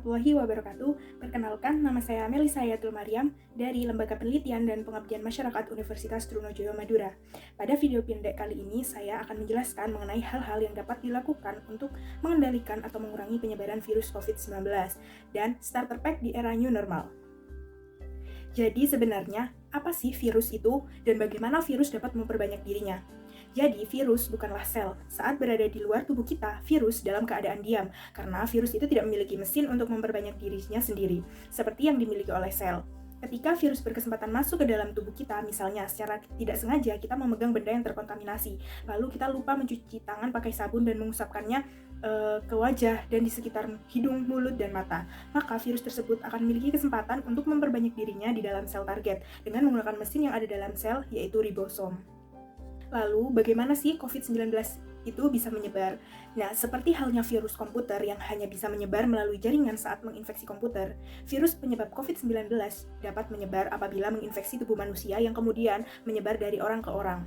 warahmatullahi wabarakatuh. Perkenalkan, nama saya Melisa Yatul Mariam dari Lembaga Penelitian dan Pengabdian Masyarakat Universitas Trunojoyo Madura. Pada video pendek kali ini, saya akan menjelaskan mengenai hal-hal yang dapat dilakukan untuk mengendalikan atau mengurangi penyebaran virus COVID-19 dan starter pack di era new normal. Jadi sebenarnya, apa sih virus itu dan bagaimana virus dapat memperbanyak dirinya? Jadi, virus bukanlah sel. Saat berada di luar tubuh kita, virus dalam keadaan diam, karena virus itu tidak memiliki mesin untuk memperbanyak dirinya sendiri, seperti yang dimiliki oleh sel. Ketika virus berkesempatan masuk ke dalam tubuh kita, misalnya secara tidak sengaja kita memegang benda yang terkontaminasi, lalu kita lupa mencuci tangan pakai sabun dan mengusapkannya ke wajah dan di sekitar hidung, mulut, dan mata, maka virus tersebut akan memiliki kesempatan untuk memperbanyak dirinya di dalam sel target dengan menggunakan mesin yang ada dalam sel, yaitu ribosom. Lalu, bagaimana sih COVID-19 itu bisa menyebar? Nah, seperti halnya virus komputer yang hanya bisa menyebar melalui jaringan saat menginfeksi komputer, virus penyebab COVID-19 dapat menyebar apabila menginfeksi tubuh manusia yang kemudian menyebar dari orang ke orang.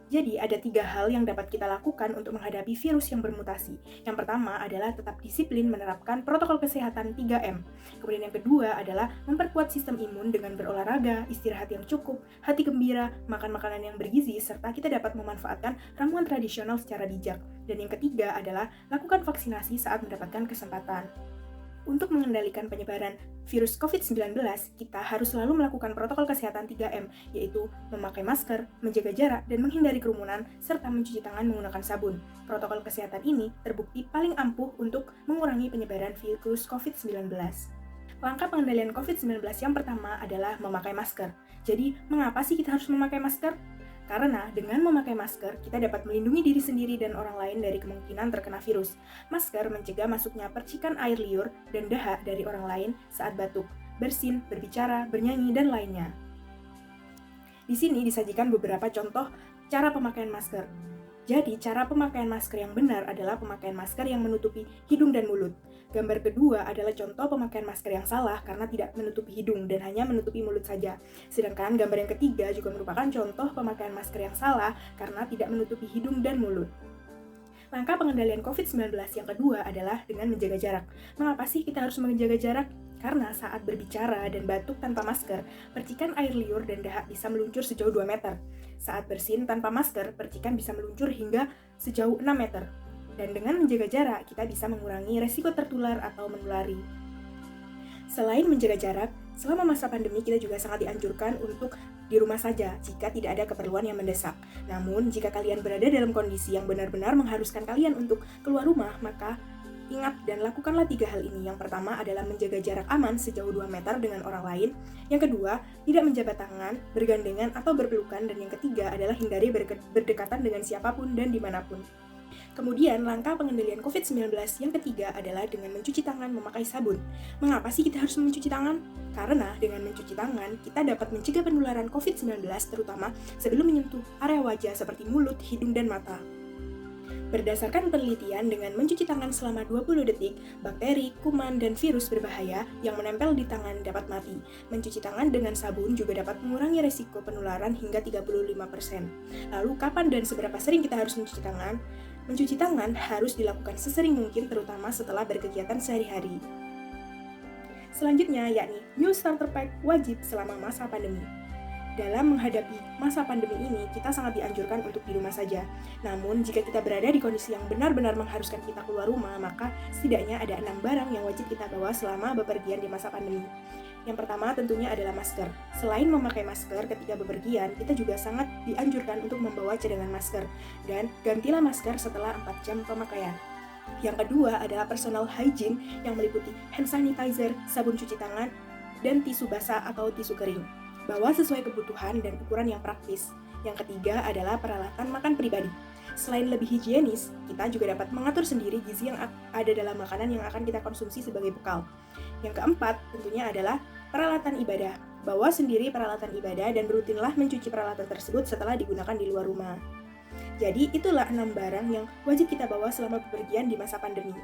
Jadi, ada 3 hal yang dapat kita lakukan untuk menghadapi virus yang bermutasi. Yang pertama adalah tetap disiplin menerapkan protokol kesehatan 3M. Kemudian yang kedua adalah memperkuat sistem imun dengan berolahraga, istirahat yang cukup, hati gembira, makan makanan yang bergizi, serta kita dapat memanfaatkan ramuan tradisional secara bijak. Dan yang ketiga adalah lakukan vaksinasi saat mendapatkan kesempatan. Untuk mengendalikan penyebaran virus COVID-19, kita harus selalu melakukan protokol kesehatan 3M, yaitu memakai masker, menjaga jarak, dan menghindari kerumunan, serta mencuci tangan menggunakan sabun. Protokol kesehatan ini terbukti paling ampuh untuk mengurangi penyebaran virus COVID-19. Langkah pengendalian COVID-19 yang pertama adalah memakai masker. Jadi, mengapa sih kita harus memakai masker? Karena dengan memakai masker, kita dapat melindungi diri sendiri dan orang lain dari kemungkinan terkena virus. Masker mencegah masuknya percikan air liur dan dahak dari orang lain saat batuk, bersin, berbicara, bernyanyi, dan lainnya. Di sini disajikan beberapa contoh cara pemakaian masker. Jadi, cara pemakaian masker yang benar adalah pemakaian masker yang menutupi hidung dan mulut. Gambar kedua adalah contoh pemakaian masker yang salah karena tidak menutupi hidung dan hanya menutupi mulut saja. Sedangkan gambar yang ketiga juga merupakan contoh pemakaian masker yang salah karena tidak menutupi hidung dan mulut. Langkah pengendalian COVID-19 yang kedua adalah dengan menjaga jarak. Mengapa sih kita harus menjaga jarak? Karena saat berbicara dan batuk tanpa masker, percikan air liur dan dahak bisa meluncur sejauh 2 meter. Saat bersin tanpa masker, percikan bisa meluncur hingga sejauh 6 meter. Dan dengan menjaga jarak, kita bisa mengurangi resiko tertular atau menulari. Selain menjaga jarak, selama masa pandemi kita juga sangat dianjurkan untuk di rumah saja jika tidak ada keperluan yang mendesak. Namun, jika kalian berada dalam kondisi yang benar-benar mengharuskan kalian untuk keluar rumah, maka ingat dan lakukanlah 3 hal ini. Yang pertama adalah menjaga jarak aman sejauh 2 meter dengan orang lain. Yang kedua, tidak menjabat tangan, bergandengan, atau berpelukan. Dan yang ketiga adalah hindari berdekatan dengan siapapun dan dimanapun. Kemudian, langkah pengendalian COVID-19 yang ketiga adalah dengan mencuci tangan memakai sabun. Mengapa sih kita harus mencuci tangan? Karena dengan mencuci tangan, kita dapat mencegah penularan COVID-19 terutama sebelum menyentuh area wajah seperti mulut, hidung, dan mata. Berdasarkan penelitian, dengan mencuci tangan selama 20 detik, bakteri, kuman, dan virus berbahaya yang menempel di tangan dapat mati. Mencuci tangan dengan sabun juga dapat mengurangi resiko penularan hingga 35%. Lalu, kapan dan seberapa sering kita harus mencuci tangan? Mencuci tangan harus dilakukan sesering mungkin terutama setelah berkegiatan sehari-hari. Selanjutnya, yakni New Starter Pack wajib selama masa pandemi. Dalam menghadapi masa pandemi ini, kita sangat dianjurkan untuk di rumah saja. Namun, jika kita berada di kondisi yang benar-benar mengharuskan kita keluar rumah, maka setidaknya ada 6 barang yang wajib kita bawa selama bepergian di masa pandemi. Yang pertama tentunya adalah masker. Selain memakai masker ketika bepergian, kita juga sangat dianjurkan untuk membawa cadangan masker. Dan gantilah masker setelah 4 jam pemakaian. Yang kedua adalah personal hygiene yang meliputi hand sanitizer, sabun cuci tangan, dan tisu basah atau tisu kering. Bawa sesuai kebutuhan dan ukuran yang praktis. Yang ketiga adalah peralatan makan pribadi. Selain lebih higienis, kita juga dapat mengatur sendiri gizi yang ada dalam makanan yang akan kita konsumsi sebagai bekal. Yang keempat tentunya adalah peralatan ibadah. Bawa sendiri peralatan ibadah dan rutinlah mencuci peralatan tersebut setelah digunakan di luar rumah. Jadi itulah 6 barang yang wajib kita bawa selama bepergian di masa pandemi.